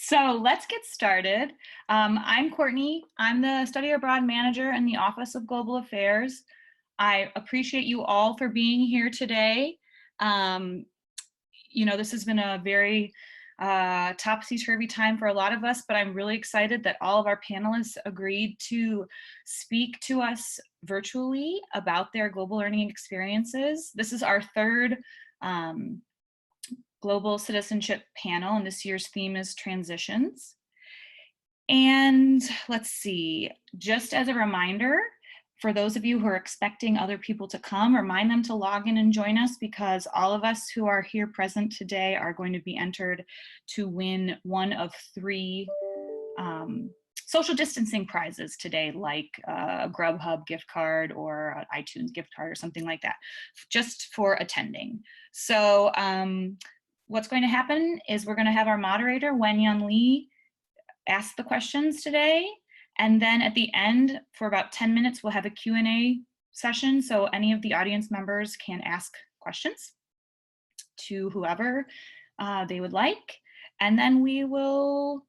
So let's get started. I'm Courtney. I'm the Study Abroad Manager in the Office of Global Affairs. I appreciate you all for being here today. This has been a very topsy-turvy time for a lot of us, but I'm really excited that all of our panelists agreed to speak to us virtually about their global learning experiences. This is our third Global Citizenship Panel, and this year's theme is transitions. And let's see, just as a reminder, for those of you who are expecting other people to come, remind them to log in and join us, because all of us who are here present today are going to be entered to win one of three social distancing prizes today, like a Grubhub gift card or an iTunes gift card or something like that, just for attending. So what's going to happen is we're going to have our moderator, Wenyun Lee, ask the questions today. And then at the end, for about 10 minutes, we'll have a Q&A session. So any of the audience members can ask questions to whoever they would like. And then we will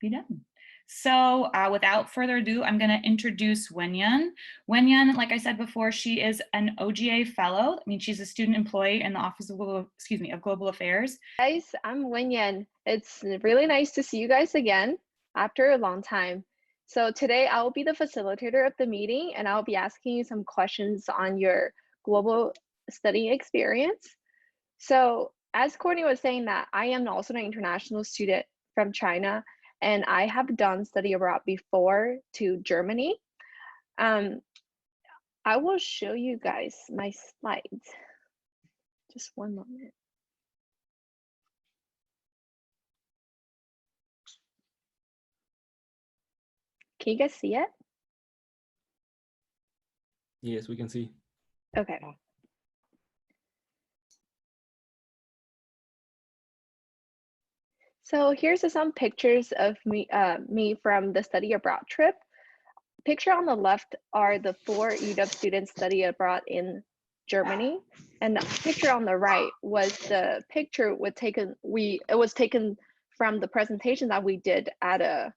be done. So without further ado, I'm going to introduce Wenyun. Wenyun, like I said before, she is an OGA fellow. I mean, she's a student employee in the Office of Global Affairs. Guys, I'm Wenyun. It's really nice to see you guys again after a long time. So today I will be the facilitator of the meeting, and I'll be asking you some questions on your global studying experience. So as Courtney was saying, that I am also an international student from China, and I have done study abroad before to Germany. I will show you guys my slides. Just one moment. Can you guys see it? Yes, we can see. Okay. So here's some pictures of me from the study abroad trip. Picture on the left are the 4 UW students study abroad in Germany, and the picture on the right was the picture it was taken from the presentation that we did at a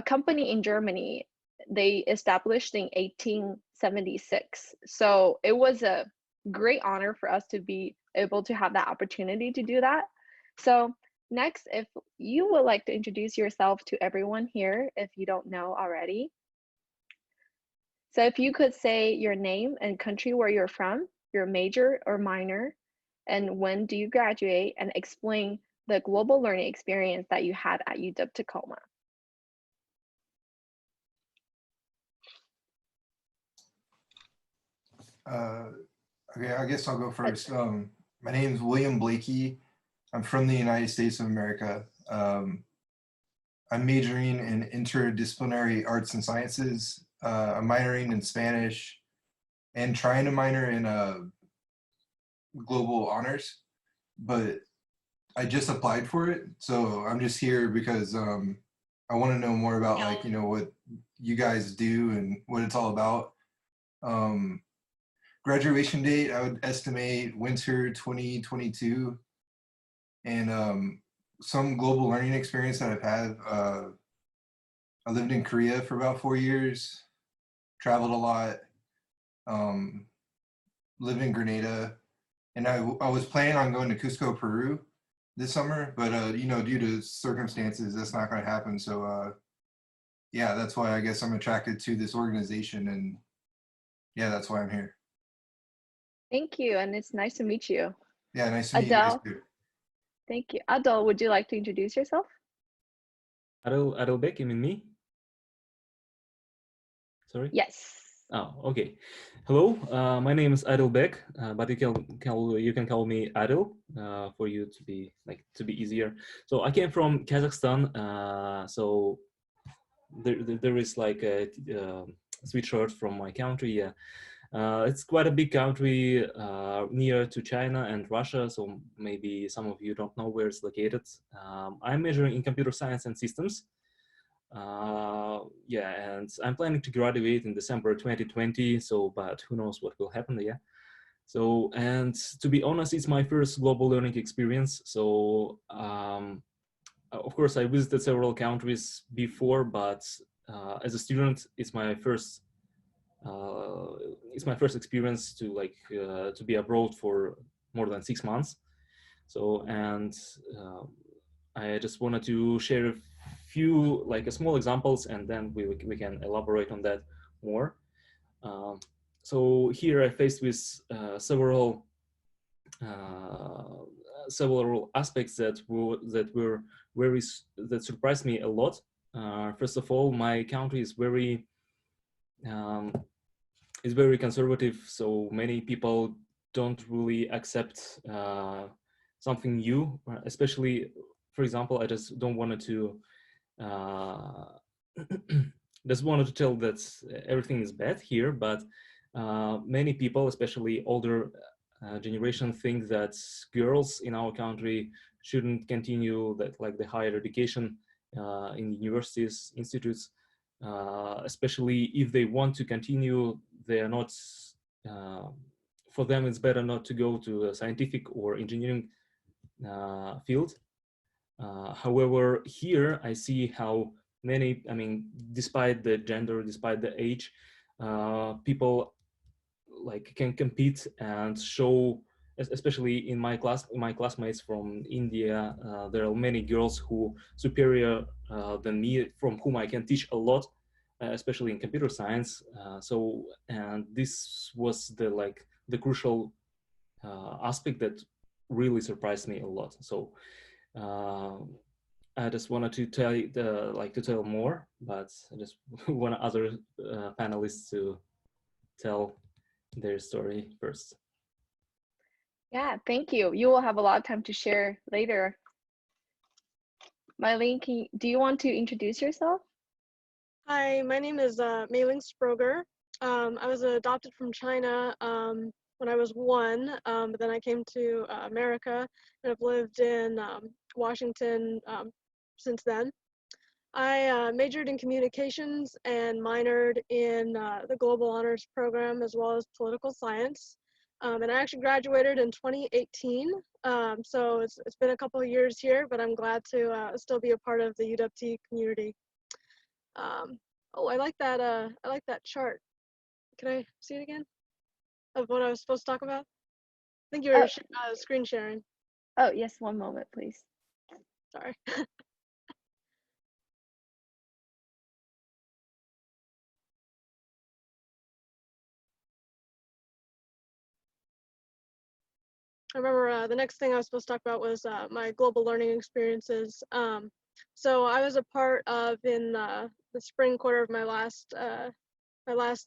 company in Germany. They established in 1876. So it was a great honor for us to be able to have that opportunity to do that. So next, if you would like to introduce yourself to everyone here, if you don't know already. So if you could say your name and country where you're from, your major or minor, and when do you graduate, and explain the global learning experience that you had at UW Tacoma. Okay, I guess I'll go first. My name is William Blakey. I'm from the United States of America. I'm majoring in interdisciplinary arts and sciences. I'm minoring in Spanish and trying to minor in global honors, but I just applied for it. So I'm just here because I want to know more about what you guys do and what it's all about. Graduation date, I would estimate winter 2022. And some global learning experience that I've had. I lived in Korea for about 4 years, traveled a lot, lived in Grenada, and I was planning on going to Cusco, Peru this summer, but due to circumstances, that's not going to happen. So yeah, that's why I guess I'm attracted to this organization, and yeah, that's why I'm here. Thank you, and it's nice to meet you. Yeah, nice to meet you guys too. Thank you. Adol, would you like to introduce yourself? Adol Beck, you mean me? Sorry? Yes. Oh, okay. Hello, my name is Adol Beck, but you can call me Adol for you to be easier. So I came from Kazakhstan. So there is like a sweatshirt from my country. Yeah. It's quite a big country near to China and Russia, so maybe some of you don't know where it's located. I'm majoring in computer science and systems. Yeah, and I'm planning to graduate in December 2020, but who knows what will happen, yeah. So, and to be honest, it's my first global learning experience. So course, I visited several countries before, but as a student, it's my first experience to be abroad for more than 6 months. So, and I just wanted to share a few small examples, and then we can elaborate on that more. So here I faced with several aspects that surprised me a lot. First of all, my country is very conservative, so many people don't really accept something new. Especially, for example, I just don't wanted to just wanted to tell that everything is bad here, but many people, especially older generation, think that girls in our country shouldn't continue the higher education in universities, institutes, especially if they want to continue. They are not, for them it's better not to go to a scientific or engineering field. However, here I see how many, despite the gender, despite the age, people can compete and show, especially in my classmates from India, there are many girls who superior than me, from whom I can teach a lot, especially in computer science. And this was the crucial aspect that really surprised me a lot. So I just wanted to tell more, but I just want other panelists to tell their story first. Yeah, thank you. You will have a lot of time to share later. Mylene, do you want to introduce yourself? Hi, my name is Mei-Ling Sproger. I was adopted from China when I was 1, but then I came to America and have lived in Washington since then. I majored in communications and minored in the Global Honors Program as well as political science. And I actually graduated in 2018. So it's been a couple of years here, but I'm glad to still be a part of the UWT community. Oh, I like that chart. Can I see it again? Of what I was supposed to talk about? I think you were screen sharing. Oh, yes, one moment, please. Sorry. I remember the next thing I was supposed to talk about was my global learning experiences. So I was a part of, in the spring quarter of my last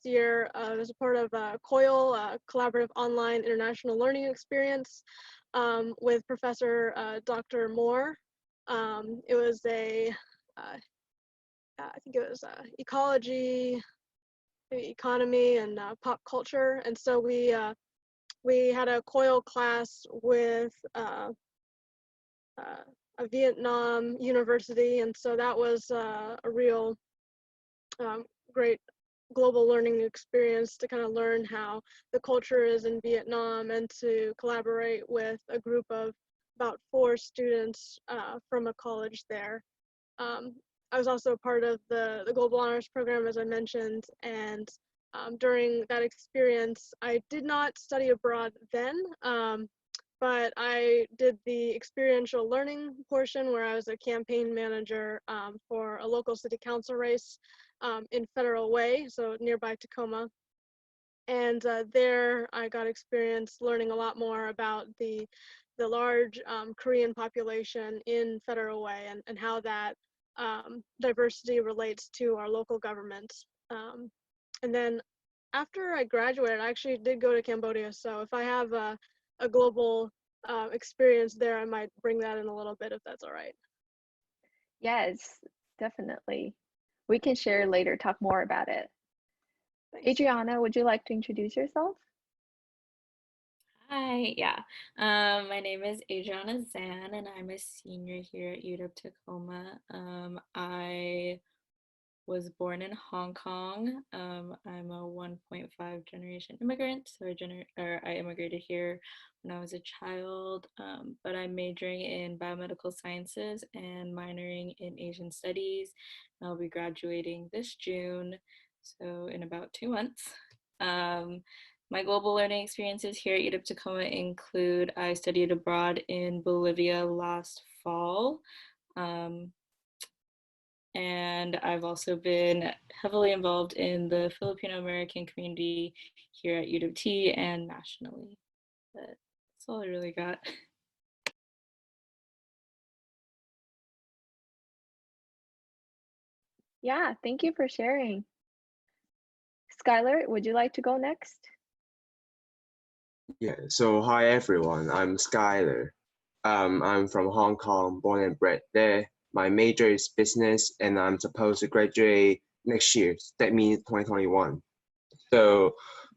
year, I was a part of COIL, Collaborative Online International Learning Experience, with Professor Dr. Moore. It was I think it was ecology, maybe economy, and pop culture. And so we had a COIL class with a Vietnam university, and so that was a real great global learning experience to kind of learn how the culture is in Vietnam and to collaborate with a group of about 4 students from a college there. I was also part of the Global Honors Program, as I mentioned, and during that experience, I did not study abroad then, but I did the experiential learning portion where I was a campaign manager for a local city council race in Federal Way, so nearby Tacoma. And there I got experience learning a lot more about the large Korean population in Federal Way and how that diversity relates to our local government. And then after I graduated, I actually did go to Cambodia. So if I have a global experience there, I might bring that in a little bit if that's all right. Yes, definitely. We can share later, talk more about it. Thanks. Adriana, would you like to introduce yourself? Hi, yeah. My name is Adriana Zan, and I'm a senior here at UW Tacoma. I was born in Hong Kong. I'm a 1.5 generation immigrant, so I immigrated here when I was a child, but I'm majoring in biomedical sciences and minoring in Asian studies. I'll be graduating this June, so in about 2 months. My global learning experiences here at UW Tacoma include I studied abroad in Bolivia last fall. And I've also been heavily involved in the Filipino American community here at UWT and nationally. But that's all I really got. Yeah, thank you for sharing. Skylar, would you like to go next? Yeah, so hi everyone, I'm Skylar. I'm from Hong Kong, born and bred there. My major is business and I'm supposed to graduate next year. That means 2021. So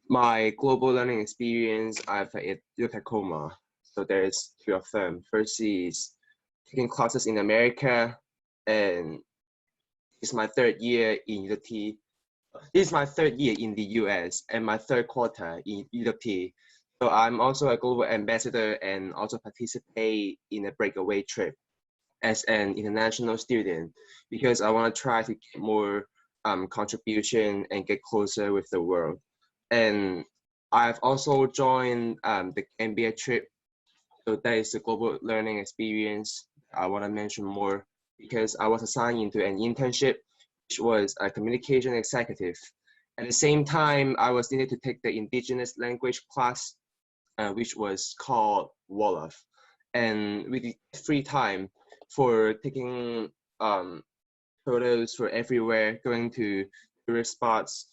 my global learning experience I've had at UW Tacoma. So there's two of them. First is taking classes in America, and it's my third year in UWT. This is my third year in the US and my third quarter in UWT. So I'm also a global ambassador and also participate in a breakaway trip as an international student because I want to try to get more contribution and get closer with the world. And I've also joined the Gambia trip. So that is a global learning experience I want to mention more because I was assigned into an internship, which was a communication executive. At the same time, I was needed to take the indigenous language class, which was called Wolof. And with the free time for taking photos for everywhere, going to tourist spots,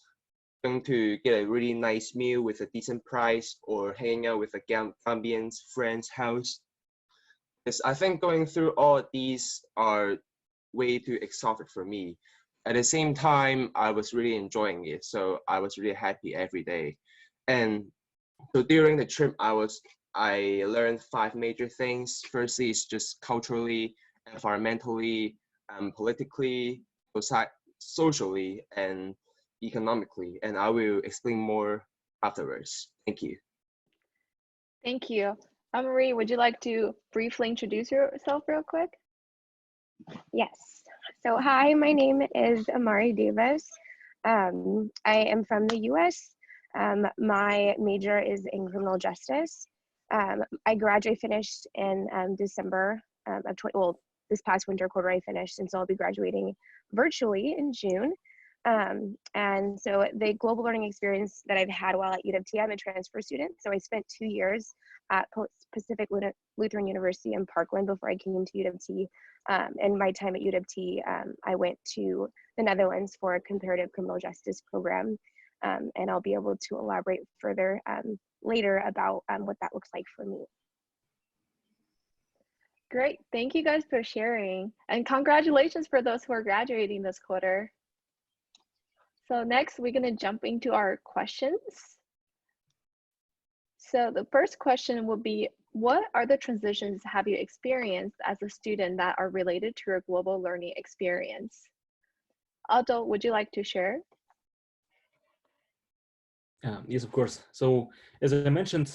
going to get a really nice meal with a decent price, or hanging out with a Gambian's friend's house. Because I think going through all these are way too exotic for me. At the same time, I was really enjoying it, so I was really happy every day. And so during the trip, I learned five major things. Firstly, is just culturally, environmentally, politically, socially, and economically. And I will explain more afterwards. Thank you. Thank you. Marie, would you like to briefly introduce yourself real quick? Yes. So hi, my name is Amari Davis. I am from the US. My major is in criminal justice. I finished in December of 20, well, this past winter quarter I finished, and so I'll be graduating virtually in June. And so the global learning experience that I've had while at UWT, I'm a transfer student. So I spent 2 years at Pacific Lutheran University in Parkland before I came to UWT. And my time at UWT, I went to the Netherlands for a comparative criminal justice program. And I'll be able to elaborate further later about what that looks like for me. Great, thank you guys for sharing. And congratulations for those who are graduating this quarter. So next, we're gonna jump into our questions. So the first question will be, what are the transitions have you experienced as a student that are related to your global learning experience? Otto, would you like to share? Yes, of course. So as I mentioned,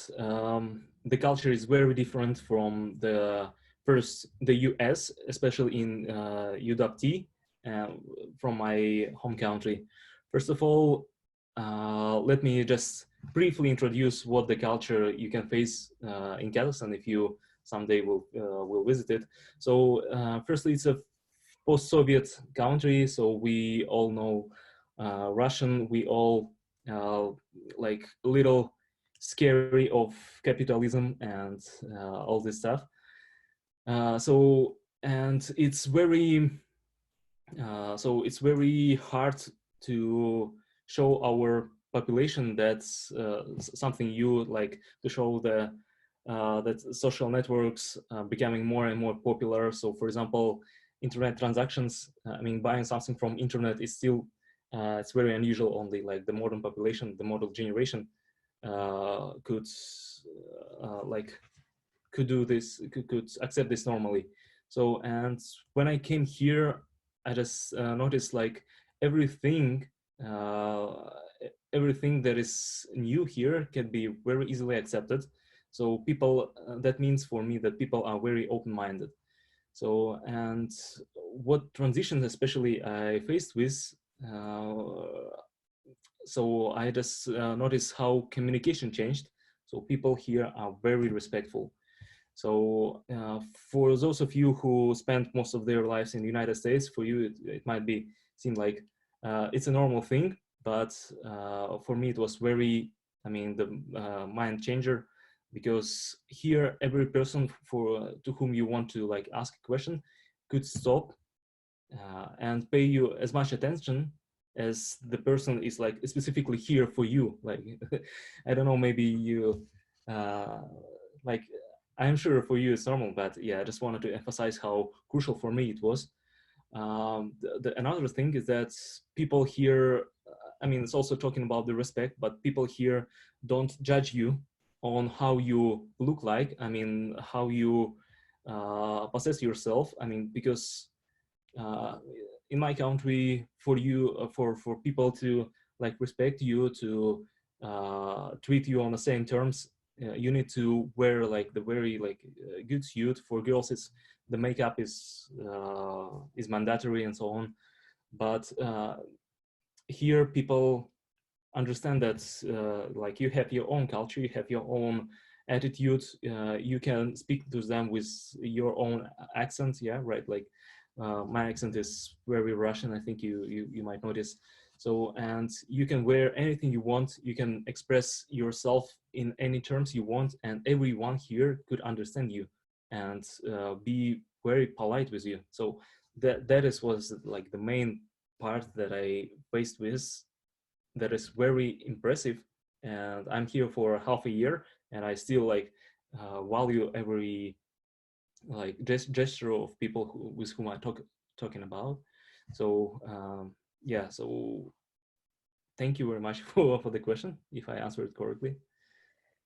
the culture is very different from the US, especially in UWT, from my home country. First of all, let me just briefly introduce what the culture you can face in Kazakhstan if you someday will visit it. So firstly, it's a post-Soviet country, so we all know Russian. We all like a little scary of capitalism and all this stuff. And it's very it's very hard to show our population that's something you like to show the that social networks becoming more and more popular. So for example, internet transactions, I mean, buying something from internet is still it's very unusual. Only like the modern population, the modern generation could could do this, could accept this normally. So, and when I came here, I just noticed like everything everything that is new here can be very easily accepted. So people, that means for me that people are very open-minded. So, and what transitions especially I faced with, so I just noticed how communication changed. So people here are very respectful. So for those of you who spent most of their lives in the United States, for you it might be seem like it's a normal thing, but for me it was very, I mean, the mind changer, because here every person for to whom you want to like ask a question could stop and pay you as much attention as the person is like specifically here for you. Like I don't know, maybe you like, I'm sure for you it's normal, but yeah, I just wanted to emphasize how crucial for me it was. Another thing is that people here, I mean, it's also talking about the respect, but people here don't judge you on how you look like. I mean, how you possess yourself. I mean, because uh, in my country, for you, for people to like respect you, to treat you on the same terms, you need to wear like the very like good suit. For girls, it's the makeup is mandatory and so on. But here, people understand that like you have your own culture, you have your own attitude, you can speak to them with your own accent. Yeah, right. Like my accent is very Russian, I think you might notice. So, and you can wear anything you want, you can express yourself in any terms you want, and everyone here could understand you and be very polite with you. So that is was like the main part that I faced with, that is very impressive. And I'm here for half a year, and I still like value every like gesture of people with whom I talking about. So yeah, so thank you very much for the question, if I answered correctly.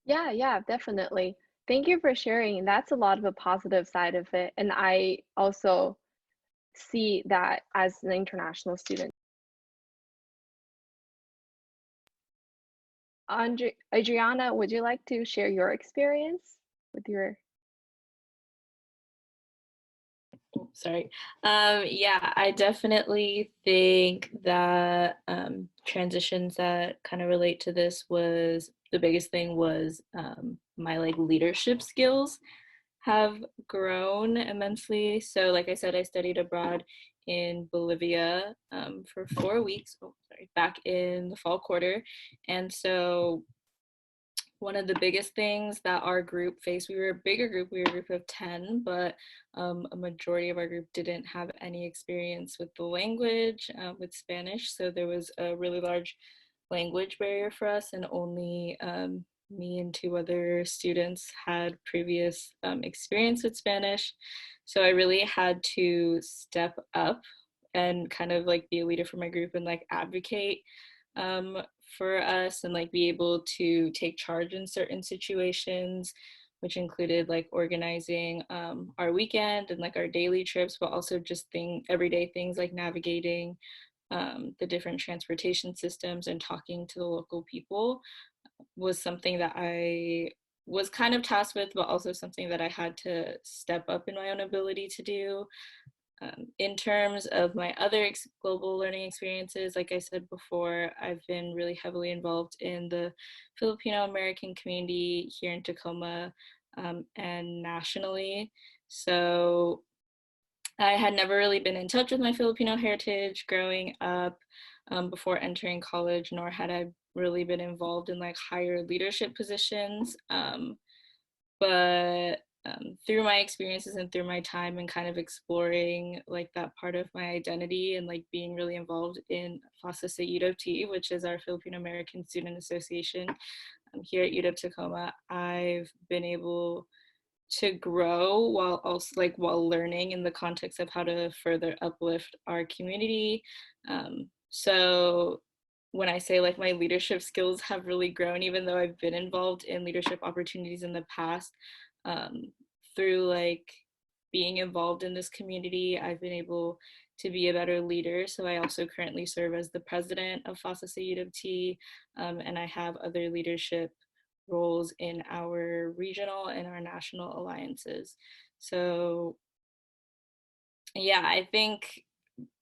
Yeah, definitely. Thank you for sharing. That's a lot of a positive side of it. And I also see that as an international student. Adriana, would you like to share your experience with your? Oh, sorry. Yeah, I definitely think that transitions that kind of relate to this was the biggest thing was my like leadership skills have grown immensely. So like I said, I studied abroad in Bolivia for 4 weeks, oh, sorry, back in the fall quarter. And so one of the biggest things that our group faced, we were a bigger group, we were a group of 10, but a majority of our group didn't have any experience with the language, with Spanish. So there was a really large language barrier for us, and only me and 2 other students had previous experience with Spanish. So I really had to step up and kind of like be a leader for my group and like advocate um, for us and like be able to take charge in certain situations, which included like organizing our weekend and like our daily trips, but also just everyday things like navigating the different transportation systems and talking to the local people was something that I was kind of tasked with, but also something that I had to step up in my own ability to do. In terms of my other global learning experiences, like I said before, I've been really heavily involved in the Filipino American community here in Tacoma and nationally. So I had never really been in touch with my Filipino heritage growing up before entering college, nor had I really been involved in like higher leadership positions. But through my experiences and through my time and kind of exploring like that part of my identity and like being really involved in FASA UW, which is our Filipino American Student Association here at UW Tacoma, I've been able to grow while also like while learning in the context of how to further uplift our community. So when I say like my leadership skills have really grown, even though I've been involved in leadership opportunities in the past, through like being involved in this community, I've been able to be a better leader. So I also currently serve as the president of FOSSA U of T, and I have other leadership roles in our regional and our national alliances. So yeah, I think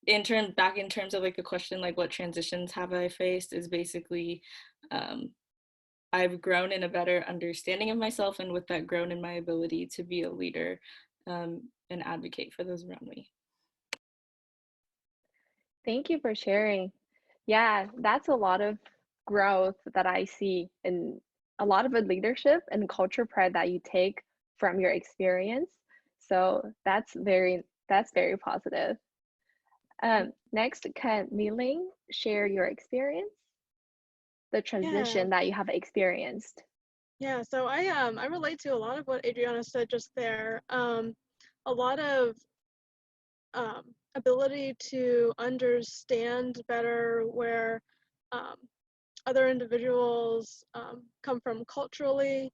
in terms of like the question, like what transitions have I faced, is basically I've grown in a better understanding of myself, and with that, grown in my ability to be a leader and advocate for those around me. Thank you for sharing. Yeah, that's a lot of growth that I see, and a lot of the leadership and culture pride that you take from your experience. So that's very positive. Next, can Miling share your experience, the Yeah. transition that you have experienced? Yeah, so I relate to a lot of what Adriana said just there. A lot of ability to understand better where other individuals come from culturally,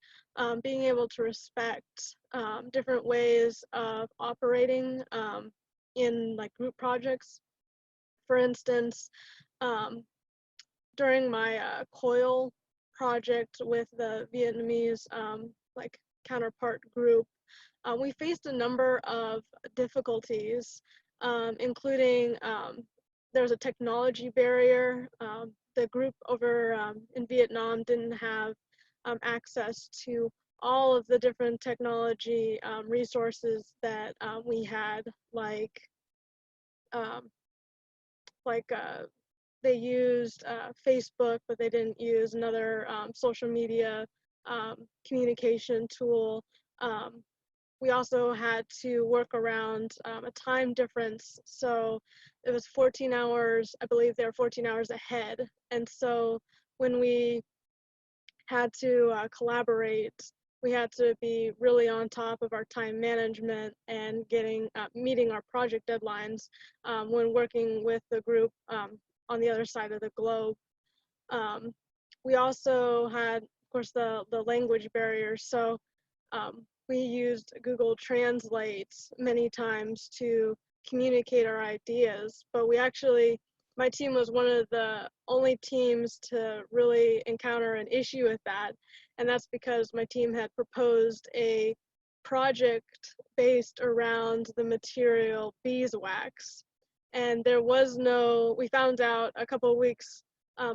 being able to respect different ways of operating in like group projects. For instance, during my COIL project with the Vietnamese like counterpart group, we faced a number of difficulties, including there's a technology barrier. The group over in Vietnam didn't have access to all of the different technology resources that we had, um, like they used Facebook, but they didn't use another social media communication tool. We also had to work around a time difference. So it was 14 hours, I believe they were 14 hours ahead. And so when we had to collaborate, we had to be really on top of our time management and meeting our project deadlines when working with the group on the other side of the globe. We also had, of course, the language barrier. So we used Google Translate many times to communicate our ideas, but my team was one of the only teams to really encounter an issue with that. And that's because my team had proposed a project based around the material beeswax. And we found out a couple of weeks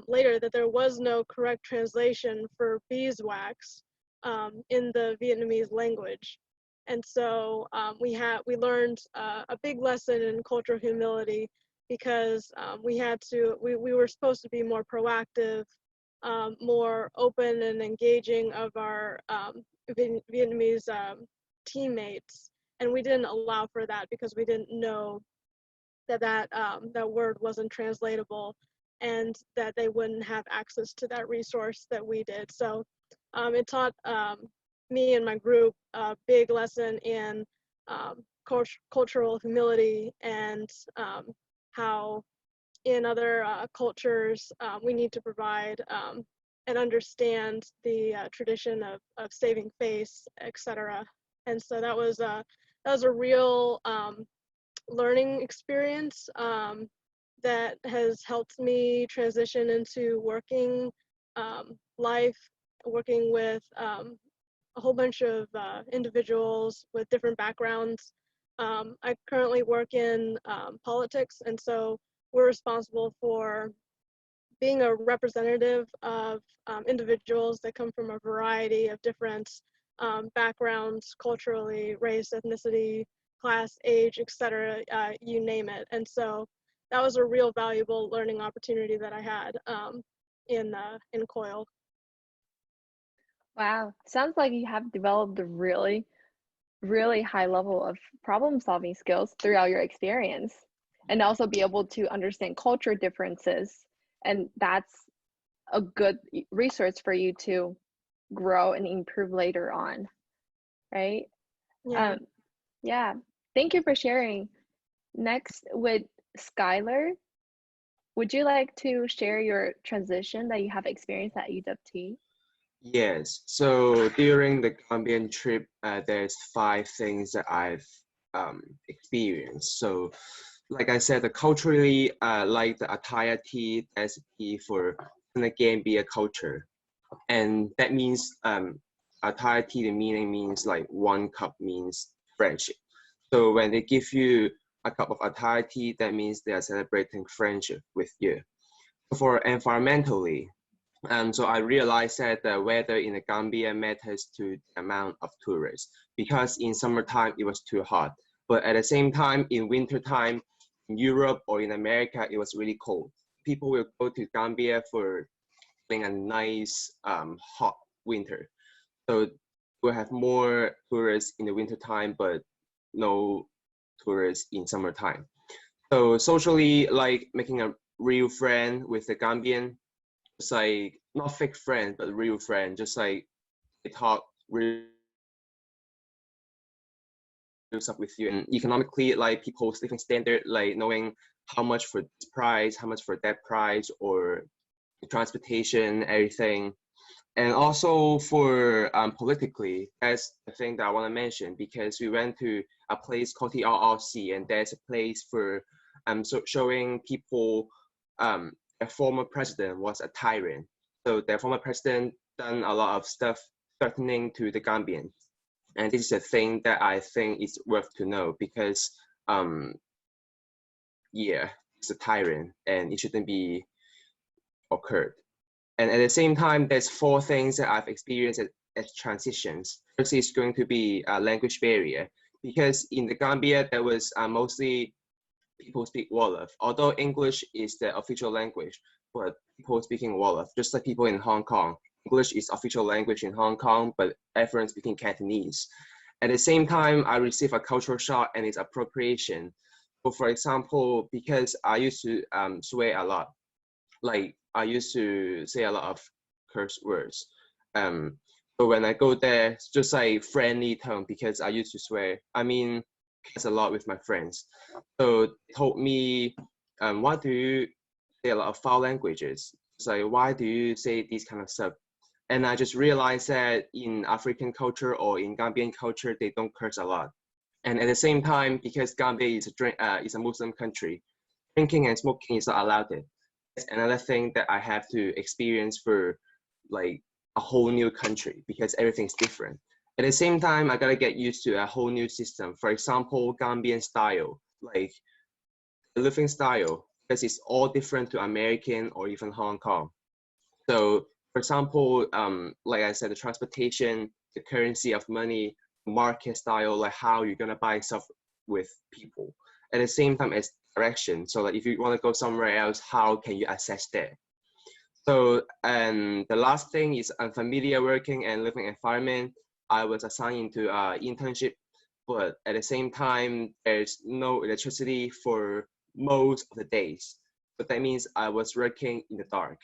later that there was no correct translation for beeswax in the Vietnamese language. And so we learned a big lesson in cultural humility, because we were supposed to be more proactive, more open and engaging of our Vietnamese teammates. And we didn't allow for that because we didn't know that word wasn't translatable and that they wouldn't have access to that resource that we did. So it taught me and my group a big lesson in cultural humility, and how in other cultures we need to provide and understand the tradition of saving face, etc. And so that was a real learning experience that has helped me transition into working life, working with a whole bunch of individuals with different backgrounds. I currently work in politics, and so we're responsible for being a representative of individuals that come from a variety of different backgrounds, culturally, race, ethnicity, class, age, etc., you name it. And so that was a real valuable learning opportunity that I had in COIL. Wow, sounds like you have developed a really, really high level of problem-solving skills throughout your experience, and also be able to understand culture differences. And that's a good resource for you to grow and improve later on, right? Yeah. Yeah, thank you for sharing. Next, with Skylar, would you like to share your transition that you have experienced at UWT? Yes. So during the Colombian trip, there's 5 things that I've experience. So, like I said, the culturally, like the attire tea, that's key for the Gambia culture, and that means attire tea. The meaning means like one cup means friendship. So when they give you a cup of attire tea, that means they are celebrating friendship with you. For environmentally, so I realized that the weather in the Gambia matters to the amount of tourists because in summertime it was too hot. But at the same time, in wintertime, in Europe or in America, it was really cold. People will go to Gambia for a nice hot winter. So we'll have more tourists in the wintertime, but no tourists in summertime. So socially, like making a real friend with the Gambian, just like not fake friend, but real friend, just like they talk real stuff with you. And economically, like people's living standard, like knowing how much for this price, how much for that price, or transportation, everything. And also for politically, that's the thing that I want to mention because we went to a place called the RRC, and there's a place for showing people a former president was a tyrant. So the former president done a lot of stuff threatening to the Gambians. And this is a thing that I think is worth to know because, yeah, it's a tyrant and it shouldn't be occurred. And at the same time, there's four things that I've experienced as transitions. First is going to be a language barrier because in the Gambia, there was mostly people speak Wolof, although English is the official language, but people speaking Wolof, just like people in Hong Kong. English is official language in Hong Kong, but everyone speaking Cantonese. At the same time, I received a cultural shock and its appropriation. So for example, because I used to swear a lot, like I used to say a lot of curse words. But when I go there, it's just like friendly tone because I used to swear. I mean, curse a lot with my friends. So they told me, why do you say a lot of foul languages? It's like, why do you say these kind of stuff? And I just realized that in African culture or in Gambian culture, they don't curse a lot. And at the same time, because Gambia is a Muslim country, drinking and smoking is not allowed there. That's another thing that I have to experience for like a whole new country because everything's different. At the same time, I gotta get used to a whole new system. For example, Gambian style, like the living style, because it's all different to American or even Hong Kong. So, for example, like I said, the transportation, the currency of money, market style, like how you're gonna buy stuff with people. At the same time as direction. So like if you want to go somewhere else, how can you access there? So, and the last thing is unfamiliar working and living environment. I was assigned into internship, but at the same time, there's no electricity for most of the days. But that means I was working in the dark.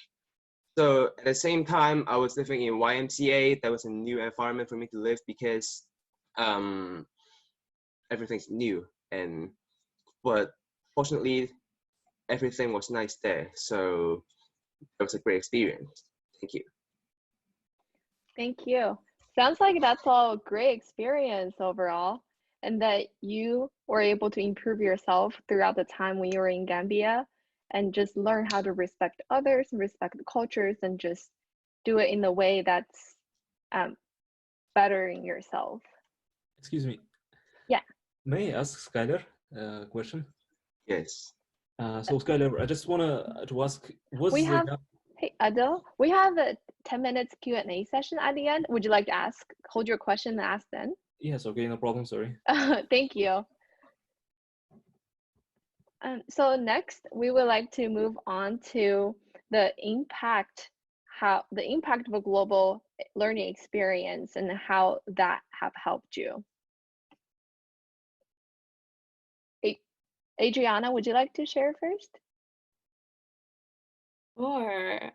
So at the same time, I was living in YMCA. That was a new environment for me to live because everything's new. But fortunately, everything was nice there. So it was a great experience. Thank you. Thank you. Sounds like that's all a great experience overall, and that you were able to improve yourself throughout the time when you were in Gambia and just learn how to respect others and respect the cultures and just do it in a way that's bettering yourself. Excuse me. Yeah. May I ask Skylar a question? Yes. So Skylar, I just want to ask, Hey, Adil, we have a 10 minutes Q&A session at the end. Would you like to hold your question and ask then? Yes, okay, no problem, sorry. Thank you. So next, we would like to move on to the impact of a global learning experience and how that have helped you. Adriana, would you like to share first? Sure.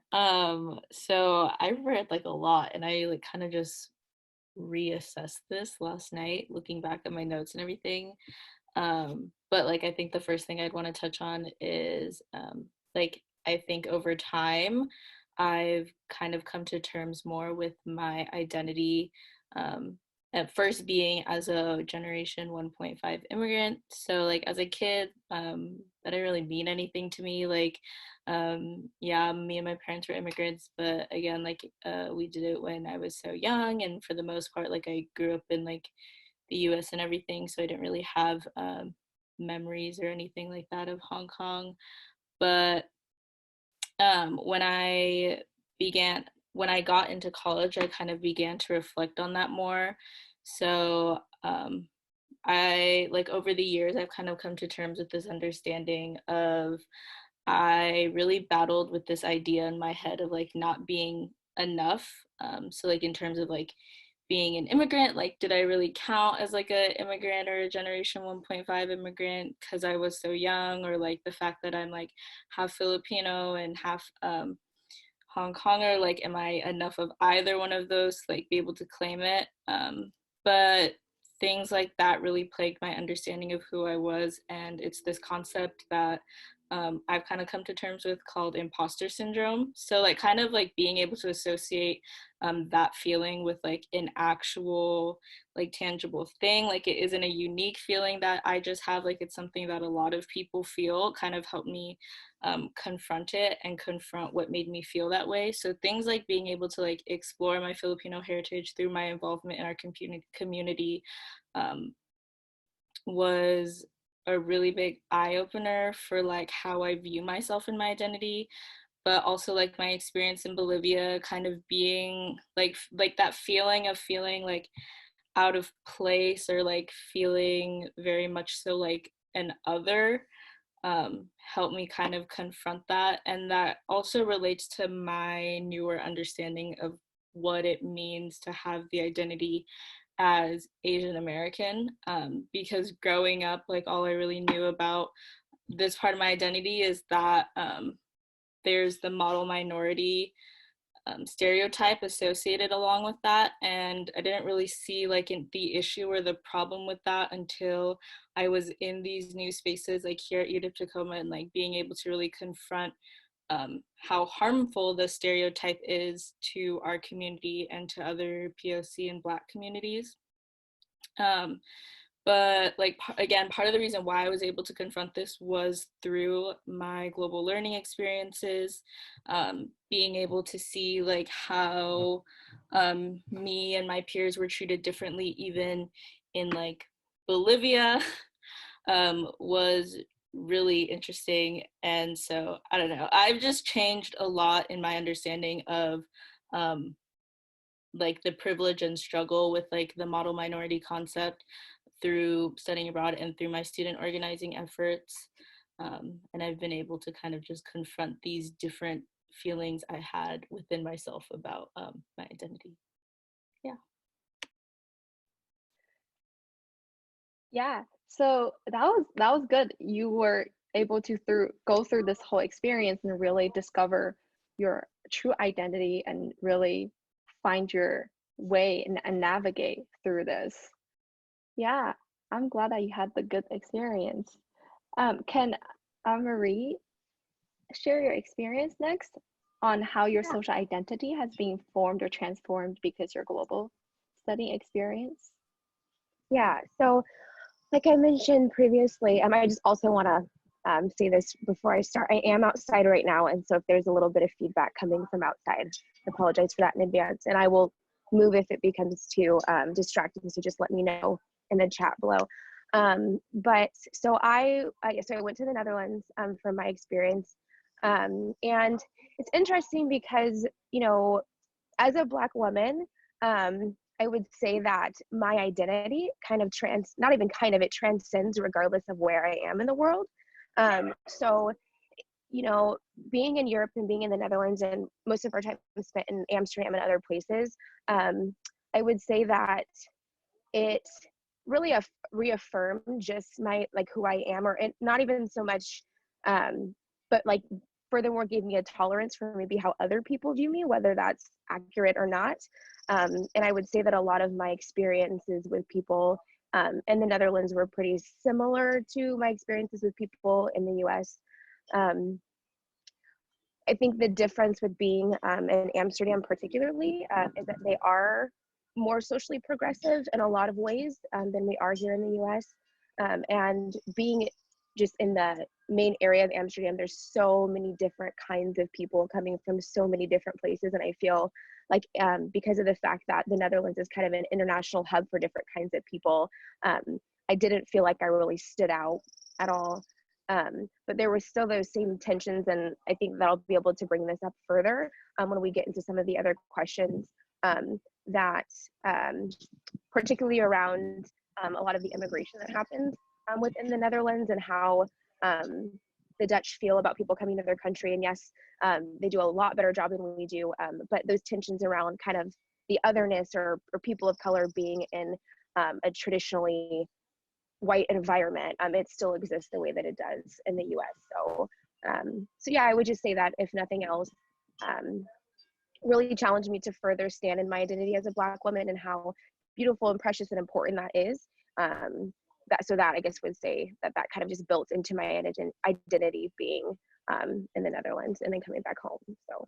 So I read like a lot and I like kind of just reassessed this last night, looking back at my notes and everything. But like I think the first thing I'd want to touch on is like I think over time I've kind of come to terms more with my identity at first being as a generation 1.5 immigrant. So like as a kid, that didn't really mean anything to me. Like, yeah, me and my parents were immigrants, but again, like we did it when I was so young, and for the most part, like I grew up in like the US and everything, so I didn't really have memories or anything like that of Hong Kong. But when I began, when I got into college, I kind of began to reflect on that more. So I like over the years, I've kind of come to terms with this understanding of I really battled with this idea in my head of like not being enough. So like in terms of like being an immigrant, like did I really count as like a immigrant or a generation 1.5 immigrant because I was so young, or like the fact that I'm like half Filipino and half Hong Konger, like am I enough of either one of those to like be able to claim it? But things like that really plagued my understanding of who I was, and it's this concept that I've kind of come to terms with called imposter syndrome. So like kind of like being able to associate that feeling with like an actual like tangible thing, like it isn't a unique feeling that I just have, like it's something that a lot of people feel, kind of helped me confront it and confront what made me feel that way. So things like being able to like explore my Filipino heritage through my involvement in our community was a really big eye-opener for like how I view myself and my identity, but also like my experience in Bolivia kind of being like that feeling of feeling like out of place, or like feeling very much so like an other, helped me kind of confront that. And that also relates to my newer understanding of what it means to have the identity as Asian American, because growing up, like all I really knew about this part of my identity is that there's the model minority stereotype associated along with that, and I didn't really see like the issue or the problem with that until I was in these new spaces like here at UW Tacoma, and like being able to really confront how harmful the stereotype is to our community and to other POC and Black communities. But like again, part of the reason why I was able to confront this was through my global learning experiences, being able to see like how me and my peers were treated differently even in like Bolivia, was really interesting. And so I don't know, I've just changed a lot in my understanding of like the privilege and struggle with like the model minority concept through studying abroad and through my student organizing efforts. And I've been able to kind of just confront these different feelings I had within myself about my identity. Yeah. Yeah, so that was good. You were able to go through this whole experience and really discover your true identity and really find your way and navigate through this. Yeah, I'm glad that you had the good experience. Can Marie share your experience next on how your social identity has been formed or transformed because your global study experience? Yeah, so like I mentioned previously, I just also want to say this before I start. I am outside right now, and so if there's a little bit of feedback coming from outside, I apologize for that in advance. And I will move if it becomes too distracting, so just let me know in the chat below. But so I went to the Netherlands from my experience, and it's interesting because, you know, as a Black woman, I would say that my identity kind of it transcends regardless of where I am in the world. So, you know, being in Europe and being in the Netherlands and most of our time spent in Amsterdam and other places, I would say that it really reaffirmed just my, like, who I am, or not even so much, but like furthermore gave me a tolerance for maybe how other people view me, whether that's accurate or not. And I would say that a lot of my experiences with people in the Netherlands were pretty similar to my experiences with people in the US. I think the difference with being in Amsterdam particularly is that they are more socially progressive in a lot of ways than we are here in the US. And being just in the main area of Amsterdam, there's so many different kinds of people coming from so many different places. And I feel like because of the fact that the Netherlands is kind of an international hub for different kinds of people, I didn't feel like I really stood out at all. But there were still those same tensions, and I think that I'll be able to bring this up further when we get into some of the other questions that particularly around a lot of the immigration that happens within the Netherlands and how the Dutch feel about people coming to their country. And yes, they do a lot better job than we do, but those tensions around kind of the otherness or people of color being in a traditionally white environment, it still exists the way that it does in the US. So, so yeah, I would just say that if nothing else, really challenged me to further stand in my identity as a Black woman and how beautiful and precious and important that is. That I guess would say that kind of just built into my identity being in the Netherlands and then coming back home. So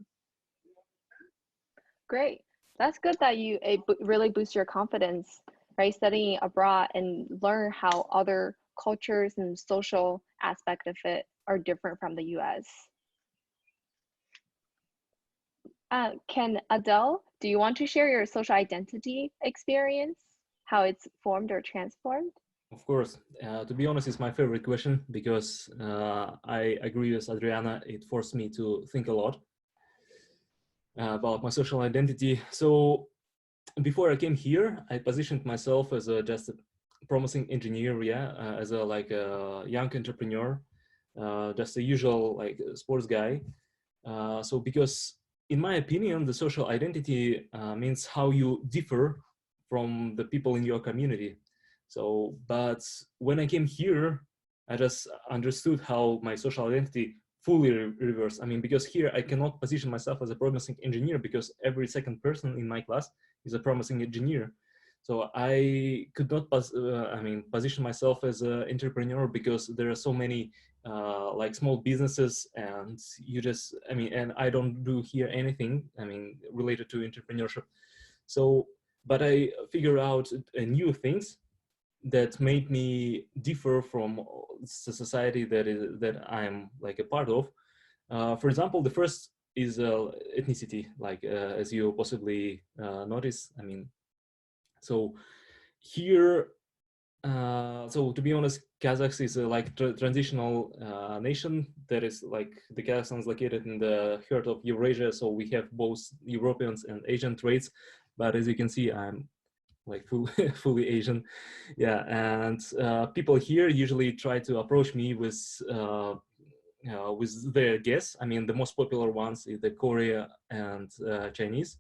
Great. That's good that you really boost your confidence, right? Studying abroad and learn how other cultures and social aspect of it are different from the US. Can Adele, do you want to share your social identity experience, how it's formed or transformed? Of course. To be honest, it's my favorite question because I agree with Adriana. It forced me to think a lot about my social identity. So before I came here, I positioned myself as just a promising engineer, as a young entrepreneur, just a usual sports guy. So because in my opinion, the social identity means how you differ from the people in your community. So, but when I came here, I just understood how my social identity fully reversed. I mean, because here I cannot position myself as a promising engineer because every second person in my class is a promising engineer. So I could not position myself as an entrepreneur because there are so many small businesses, and and I don't do here anything related to entrepreneurship. So, but I figure out new things that made me differ from the society that I'm like a part of. For example, the first is ethnicity, as you possibly notice. So here, so to be honest, Kazakhs is a transitional nation that is the Kazakhstan is located in the heart of Eurasia. So we have both Europeans and Asian traits, but as you can see, I'm fully Asian. Yeah, and people here usually try to approach me with their guess. The most popular ones is the Korea and Chinese.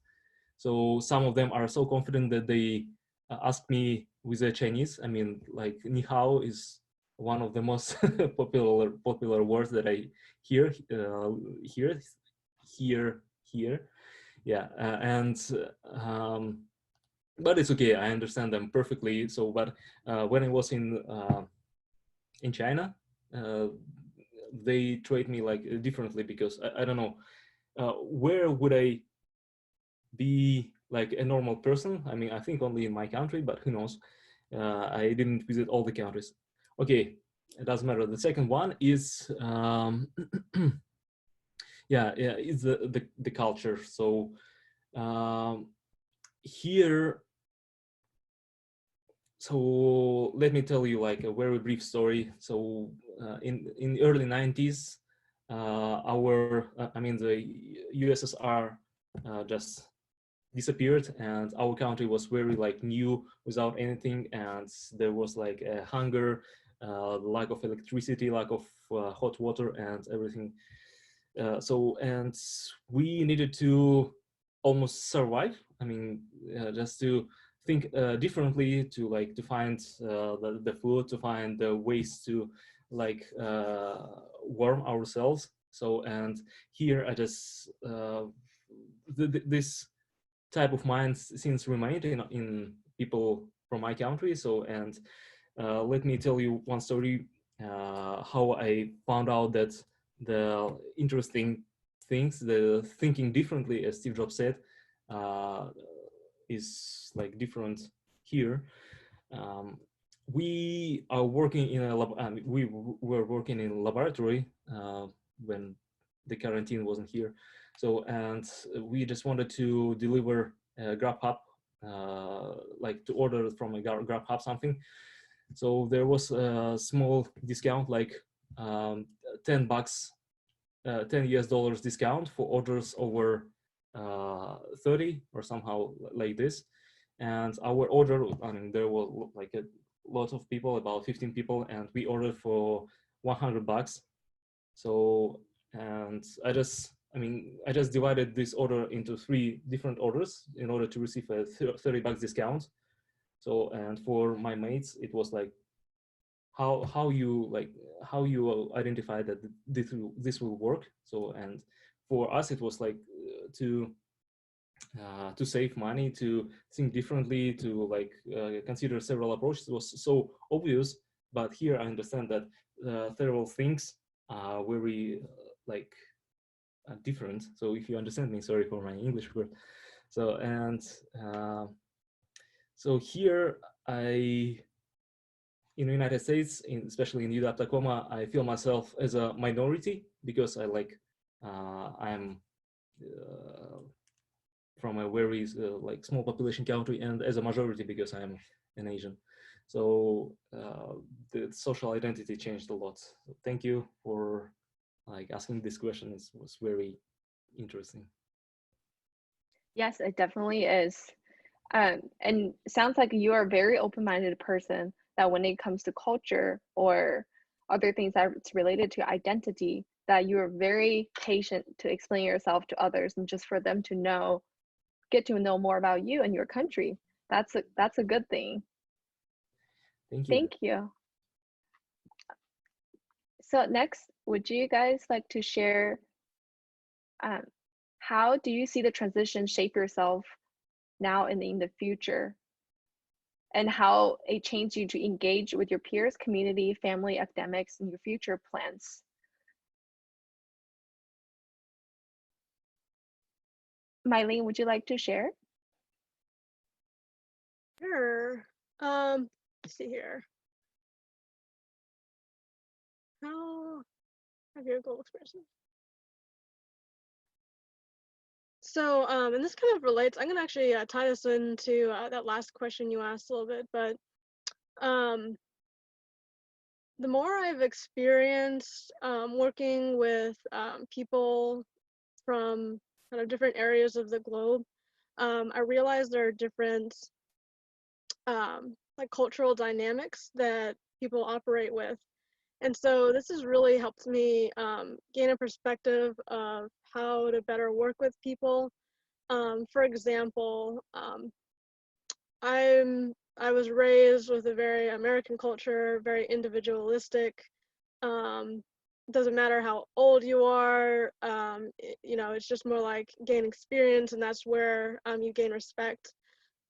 So some of them are so confident that they ask me with the Chinese. Ni hao is one of the most popular words that I hear here. Yeah, but it's okay. I understand them perfectly. So, but when I was in China, they treat me differently because I don't know where would I be like a normal person. I think only in my country, but who knows? I didn't visit all the countries. Okay, it doesn't matter. The second one is is the culture. So here, so let me tell you a very brief story. So in the early 90s, the USSR just disappeared, and our country was very new, without anything, and there was a hunger, lack of electricity, lack of hot water and everything. And we needed to almost survive. Just to think differently, to find the food, to find the ways to warm ourselves. So, and here I just this type of mind since remained in people from my country. So, and let me tell you one story how I found out that the interesting things, the thinking differently, as Steve Jobs said, is like different here. We are working in a lab. We were working in a laboratory when the quarantine wasn't here. So, and we just wanted to deliver a Grubhub, like to order from a Grubhub something. So there was a small discount, like $10, $10 US discount for orders over 30 or somehow like this. And our order, I mean, there were like a lot of people, about 15 people, and we ordered for $100. So, and I just divided this order into 3 different orders in order to receive a $30 discount. So, and for my mates, it was like how you identify that this will work. So, and for us, it was like to save money, to think differently, to like consider several approaches. It was so obvious, but here I understand that several things are very different. So if you understand me, sorry for my English word. So, and so here in the United States, especially in UW-Tacoma, I feel myself as a minority because I'm from a very like small population country, and as a majority because I'm an Asian. So the social identity changed a lot. So thank you for like asking this question. It was very interesting. Yes, it definitely is. And sounds like you are a very open-minded person that when it comes to culture or other things that's related to identity, that you are very patient to explain yourself to others and just for them to get to know more about you and your country. That's a good thing. Thank you. Thank you. So next, would you guys like to share how do you see the transition shape yourself now and in the future, and how it changed you to engage with your peers, community, family, academics, and your future plans? Mylene, would you like to share? Sure. Let's see here. How have your global experiences? So, and this kind of relates, I'm gonna actually tie this into that last question you asked a little bit, but the more I've experienced working with people from kind of different areas of the globe, I realize there are different like cultural dynamics that people operate with. And so this has really helped me gain a perspective of how to better work with people. For example, I was raised with a very American culture, very individualistic. Doesn't matter how old you are, you know, it's just more like gain experience, and that's where you gain respect.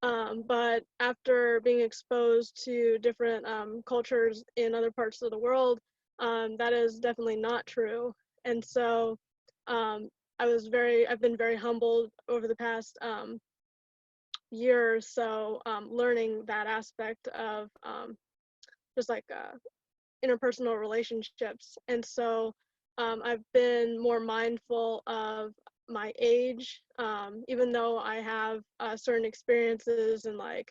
But after being exposed to different cultures in other parts of the world, that is definitely not true. And so I've been very humbled over the past year or so, learning that aspect of just like interpersonal relationships. And so I've been more mindful of my age, even though I have certain experiences in like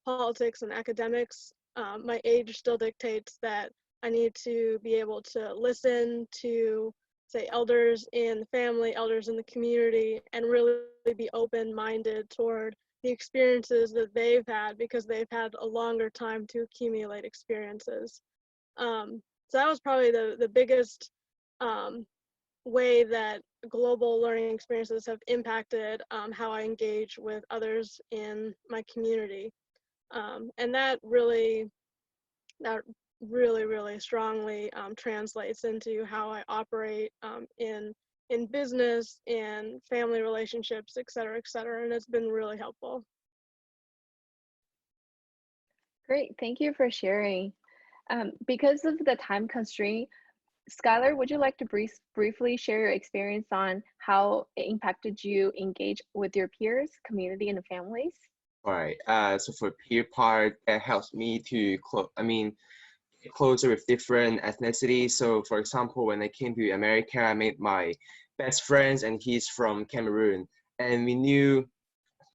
politics and academics. My age still dictates that I need to be able to listen to, say, elders in the family, elders in the community, and really be open-minded toward the experiences that they've had, because they've had a longer time to accumulate experiences. So that was probably the biggest way that global learning experiences have impacted how I engage with others in my community. And that really strongly translates into how I operate in business and family relationships, et cetera, and it's been really helpful. Great, thank you for sharing. Because of the time constraint, Skylar, would you like to briefly share your experience on how it impacted you engage with your peers, community, and families? All right. So for peer part, that helps me to get closer with different ethnicities. So for example, when I came to America, I made my best friends, and he's from Cameroon, and we knew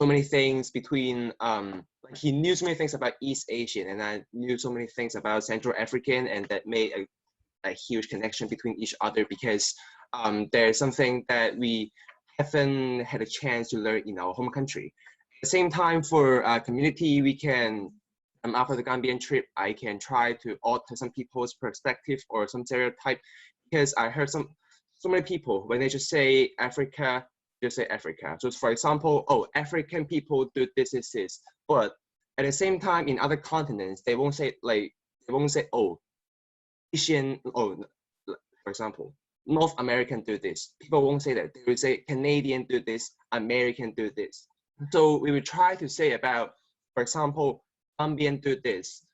so many things between like he knew so many things about East Asian, and I knew so many things about Central African, and that made a huge connection between each other because there's something that we haven't had a chance to learn in our home country. At the same time, for community, we can after the Gambian trip, I can try to alter some people's perspective or some stereotype because I heard so many people when they just say Africa, just say Africa. So for example, oh, African people do this, but at the same time in other continents, they won't say oh, Asian, oh, for example, North American do this. People won't say that. They will say Canadian do this, American do this. So we will try to say about, for example, Colombian do this,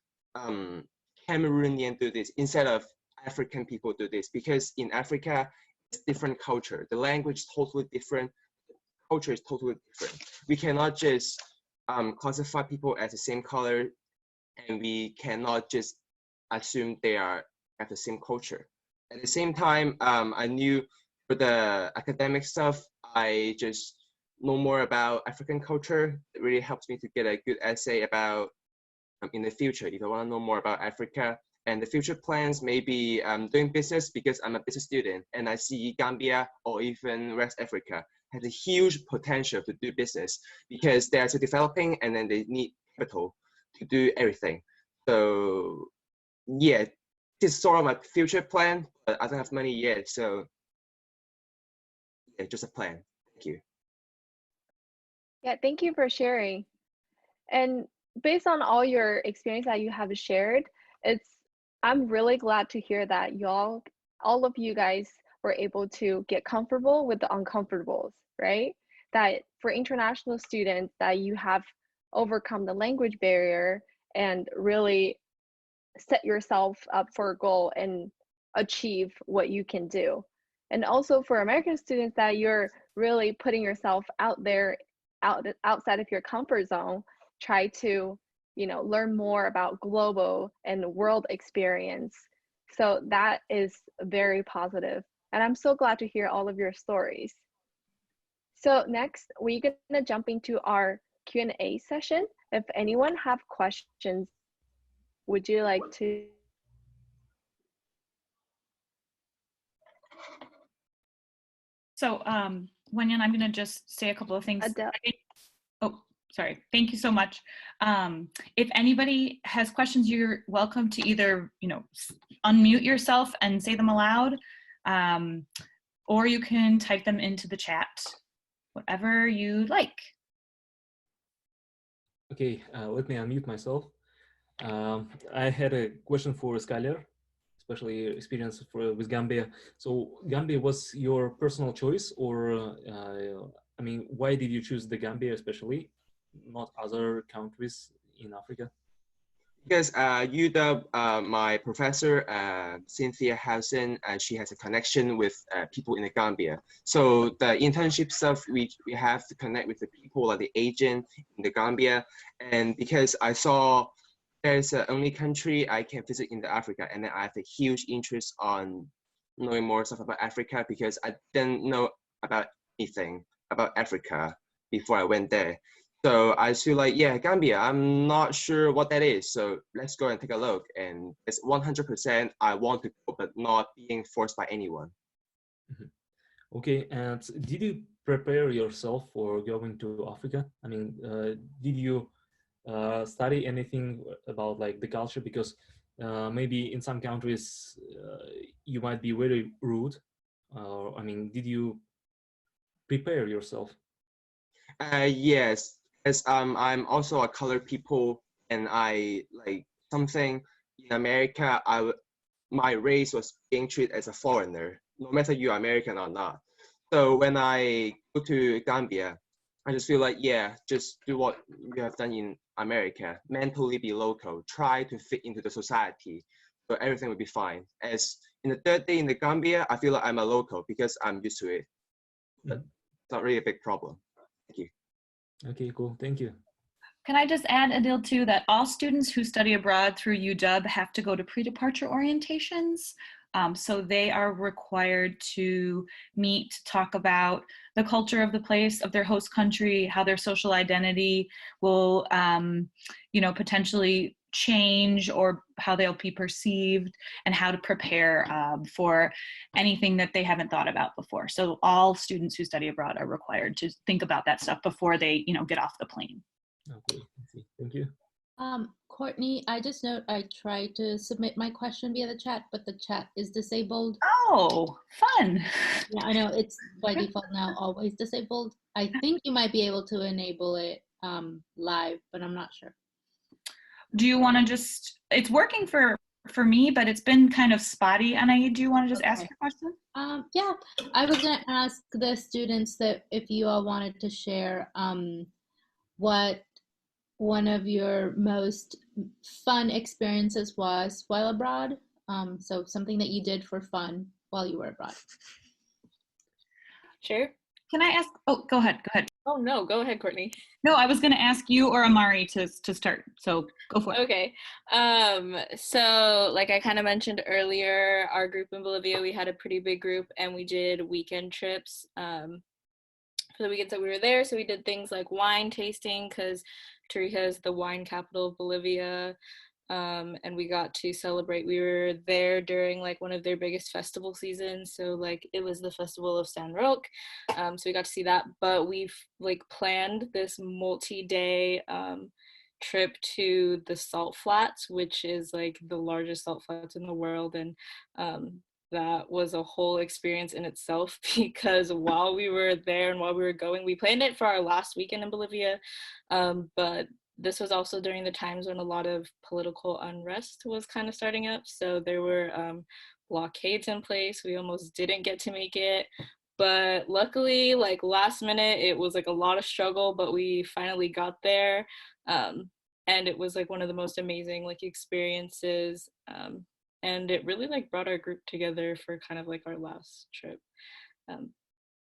Cameroonian do this, instead of African people do this, because in Africa, it's different culture. The language is totally different. Culture is totally different. We cannot just classify people as the same color, and we cannot just assume they have the same culture. At the same time, I knew for the academic stuff, I just know more about African culture. It really helps me to get a good essay about in the future, if I want to know more about Africa. And the future plans, maybe doing business, because I'm a business student and I see Gambia or even West Africa has a huge potential to do business because they're still developing and then they need capital to do everything. So yeah, this is sort of my future plan, but I don't have money yet. So yeah, just a plan. Thank you. Yeah, thank you for sharing. And based on all your experience that you have shared, I'm really glad to hear that all of you guys were able to get comfortable with the uncomfortables, right? That for international students that you have overcome the language barrier and really set yourself up for a goal and achieve what you can do. And also for American students that you're really putting yourself out there, outside of your comfort zone, try to, learn more about global and world experience. So that is very positive. And I'm so glad to hear all of your stories. So next, we're gonna jump into our Q&A session. If anyone have questions, would you like to? So, Wenyan, I'm going to just say a couple of things. Adele. Oh, sorry. Thank you so much. If anybody has questions, you're welcome to either, unmute yourself and say them aloud, or you can type them into the chat, whatever you like. Okay, let me unmute myself. I had a question for Skylar, especially experience with Gambia. So Gambia was your personal choice, or why did you choose the Gambia especially, not other countries in Africa? Because UW, my professor, Cynthia Housen, she has a connection with people in the Gambia. So the internship stuff, we have to connect with the people, like the agent in the Gambia. And because I saw there's the only country I can visit in the Africa, and then I have a huge interest on knowing more stuff about Africa because I didn't know about anything about Africa before I went there. So I feel like, yeah, Gambia, I'm not sure what that is. So let's go and take a look. And it's 100% I want to go, but not being forced by anyone. Mm-hmm. Okay, and did you prepare yourself for going to Africa? Did you study anything about like the culture? Because maybe in some countries you might be very rude. Did you prepare yourself? Yes, as I'm also a colored people, and I like something in America. My race was being treated as a foreigner, no matter you're American or not. So when I go to Gambia, I just feel like, yeah, just do what you have done in America. Mentally be local. Try to fit into the society, so everything will be fine. As in the third day in the Gambia, I feel like I'm a local because I'm used to it. But it's not really a big problem. Thank you. Okay, cool. Thank you. Can I just add, Adil, too, that all students who study abroad through UW have to go to pre-departure orientations. So they are required to meet, to talk about the culture of the place, of their host country, how their social identity will, potentially change or how they'll be perceived, and how to prepare for anything that they haven't thought about before. So all students who study abroad are required to think about that stuff before they, get off the plane. Okay, I see. Thank you. Courtney, I just note I tried to submit my question via the chat, but the chat is disabled. Oh, fun. Yeah, I know it's by default now always disabled. I think you might be able to enable it live, but I'm not sure. Do you want to just, it's working for me, but it's been kind of spotty. Anna, do you want to just ask your question? Yeah, I was going to ask the students that if you all wanted to share what one of your most fun experiences was while abroad. So something that you did for fun while you were abroad. Sure. Can I ask, oh, go ahead. Oh no, go ahead, Courtney. No, I was going to ask you or Amari to start, so go for it. Okay. So like I kind of mentioned earlier, our group in Bolivia, we had a pretty big group and we did weekend trips for the weekends that we were there. So we did things like wine tasting because Tarija is the wine capital of Bolivia. And we got to celebrate. We were there during like one of their biggest festival seasons, so like it was the festival of San Roque, so we got to see that. But we've like planned this multi-day trip to the salt flats, which is like the largest salt flats in the world, and that was a whole experience in itself because while we were there and while we were going, we planned it for our last weekend in Bolivia, but this was also during the times when a lot of political unrest was kind of starting up. So there were blockades in place. We almost didn't get to make it. But luckily, like last minute, it was like a lot of struggle, but we finally got there. And it was like one of the most amazing like experiences. And it really like brought our group together for kind of like our last trip.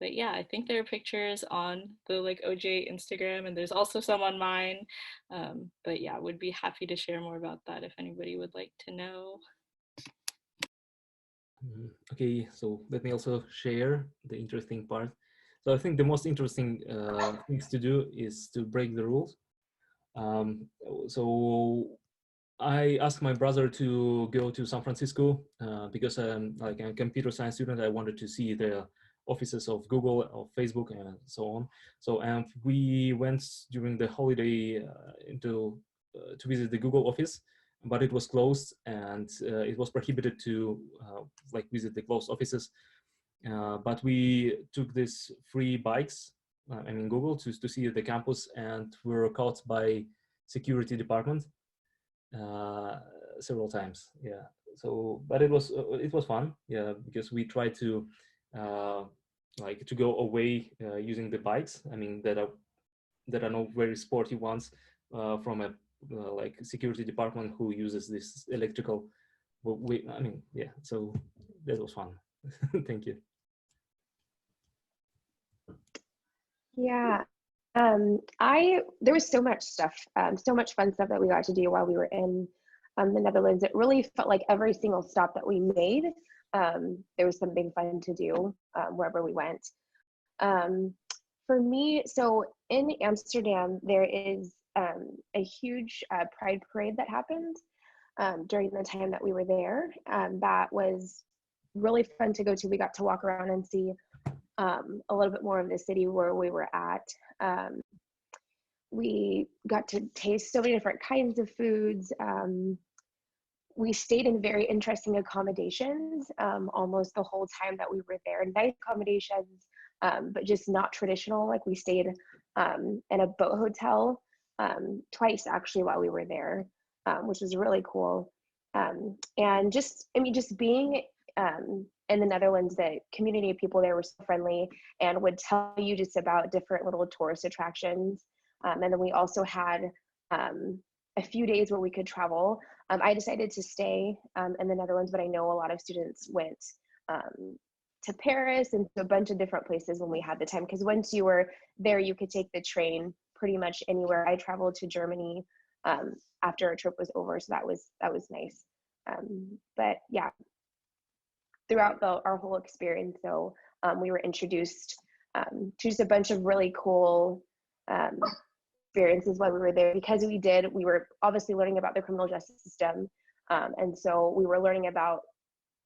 But yeah, I think there are pictures on the like OJ Instagram, and there's also some on mine. But yeah, would be happy to share more about that if anybody would like to know. Okay, so let me also share the interesting part. So I think the most interesting things to do is to break the rules. So I asked my brother to go to San Francisco because like a computer science student, I wanted to see the offices of Google, of Facebook, and so on. So we went during the holiday to visit the Google office, but it was closed, and it was prohibited to like visit the closed offices. But we took these free bikes, Google, to see the campus, and we were caught by security department several times. Yeah. So, but it was fun. Yeah, because we tried to like to go away using the bikes. That are not very sporty ones from a like security department who uses this electrical. Yeah. So that was fun. Thank you. Yeah, there was so much stuff, so much fun stuff that we got to do while we were in the Netherlands. It really felt like every single stop that we made, there was something fun to do wherever we went. For me, so in Amsterdam, there is a huge Pride parade that happened during the time that we were there. That was really fun to go to. We got to walk around and see a little bit more of the city where we were at. We got to taste so many different kinds of foods. We stayed in very interesting accommodations almost the whole time that we were there. Nice accommodations, but just not traditional. Like we stayed in a boat hotel twice actually while we were there, which was really cool. And just being in the Netherlands, the community of people there were so friendly and would tell you just about different little tourist attractions. And then we also had a a few days where we could travel. I decided to stay in the Netherlands, but I know a lot of students went to Paris and to a bunch of different places when we had the time, because once you were there, you could take the train pretty much anywhere. I traveled to Germany after our trip was over, so that was nice. But yeah, throughout our whole experience, though, we were introduced to just a bunch of really cool experiences while we were there, because we were obviously learning about the criminal justice system, and so we were learning about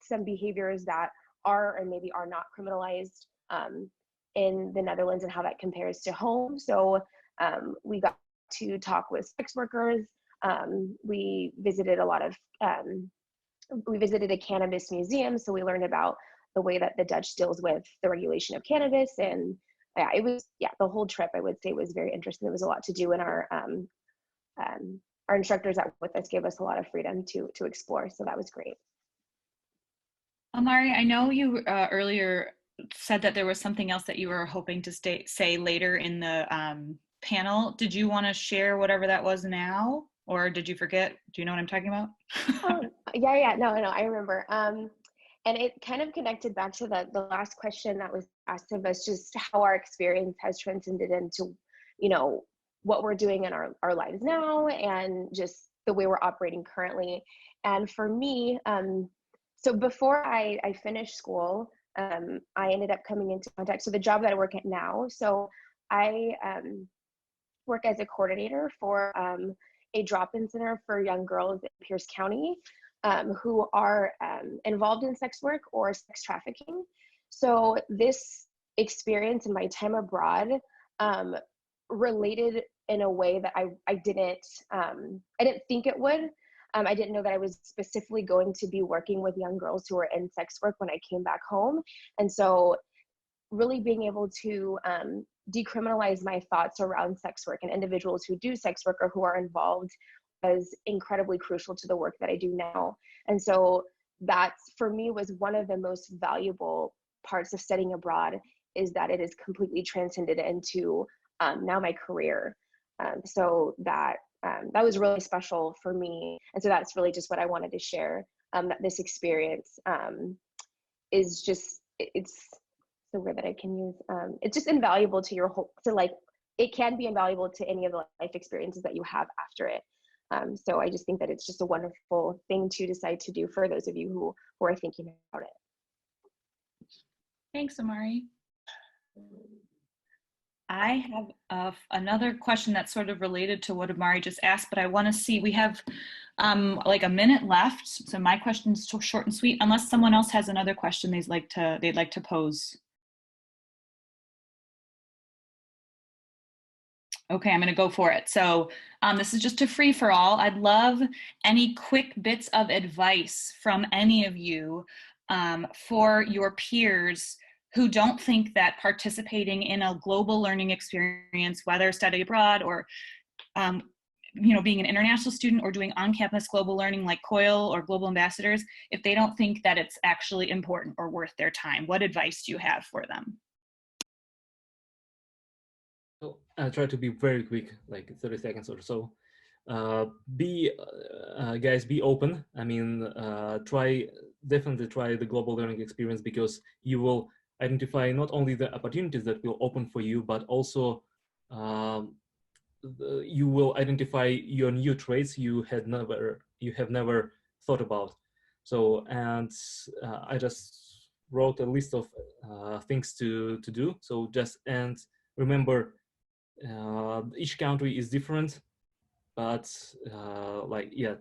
some behaviors that are or maybe are not criminalized in the Netherlands and how that compares to home. So we got to talk with sex workers. We visited we visited a cannabis museum, so we learned about the way that the Dutch deals with the regulation of cannabis. And it was, the whole trip, I would say, was very interesting. There was a lot to do, and our instructors that were with us gave us a lot of freedom to explore, so that was great. Amari, I know you earlier said that there was something else that you were hoping to say later in the panel. Did you want to share whatever that was now, or did you forget? Do you know what I'm talking about? Yeah, no, I remember. And it kind of connected back to the last question that was asked of us, just how our experience has transcended into, what we're doing in our lives now, and just the way we're operating currently. And for me, so before I finished school, I ended up coming into contact. So the job that I work at now, so I work as a coordinator for a drop-in center for young girls in Pierce County who are involved in sex work or sex trafficking. So this experience in my time abroad related in a way that I didn't think it would. I didn't know that I was specifically going to be working with young girls who are in sex work when I came back home. And so really being able to decriminalize my thoughts around sex work and individuals who do sex work or who are involved was incredibly crucial to the work that I do now. And so that, for me, was one of the most valuable parts of studying abroad, is that it is completely transcended into now my career. So that was really special for me. And so that's really just what I wanted to share, that this experience is just, it's the word that I can use. It's just invaluable to your whole, it can be invaluable to any of the life experiences that you have after it. So I just think that it's just a wonderful thing to decide to do for those of you who are thinking about it. Thanks, Amari. I have another question that's sort of related to what Amari just asked, but I want to see, we have like a minute left. So my question's short and sweet, unless someone else has another question they'd like to pose. Okay, I'm going to go for it. So this is just a free for all. I'd love any quick bits of advice from any of you for your peers who don't think that participating in a global learning experience, whether study abroad or being an international student or doing on-campus global learning like COIL or Global Ambassadors, if they don't think that it's actually important or worth their time. What advice do you have for them? So I'll try to be very quick, like 30 seconds or so. Guys, be open. I mean, definitely try the global learning experience, because you will identify not only the opportunities that will open for you, but also you will identify your new traits you have never thought about. So, and I just wrote a list of things to do. So and remember, each country is different, but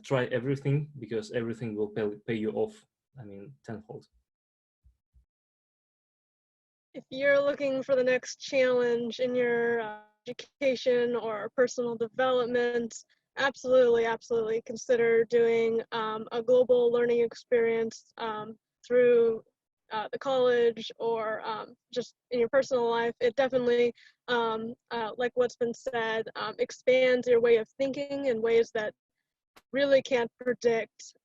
try everything, because everything will pay you off, I mean, tenfold. If you're looking for the next challenge in your education or personal development, absolutely consider doing a global learning experience through the college or just in your personal life. It definitely, like what's been said, expands your way of thinking in ways that really can't predict.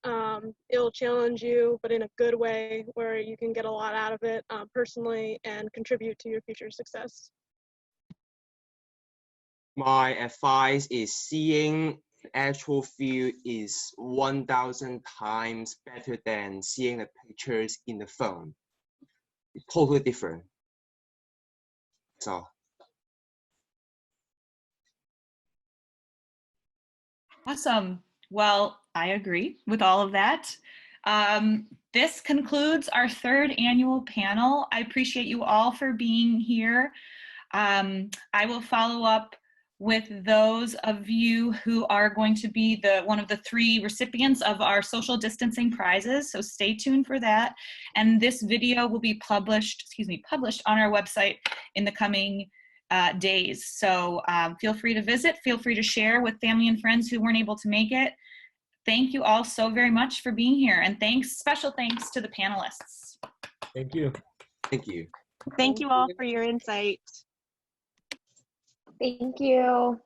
It'll challenge you, but in a good way, where you can get a lot out of it personally and contribute to your future success. My advice is seeing actual view is 1,000 times better than seeing the pictures in the phone. It's totally different. So. Awesome. Well, I agree with all of that. This concludes our third annual panel. I appreciate you all for being here. I will follow up with those of you who are going to be one of the 3 recipients of our social distancing prizes, so stay tuned for that. And this video will be published on our website in the coming days. So feel free to visit, feel free to share with family and friends who weren't able to make it. Thank you all so very much for being here, and special thanks to the panelists. Thank you. Thank you. Thank you all for your insight. Thank you.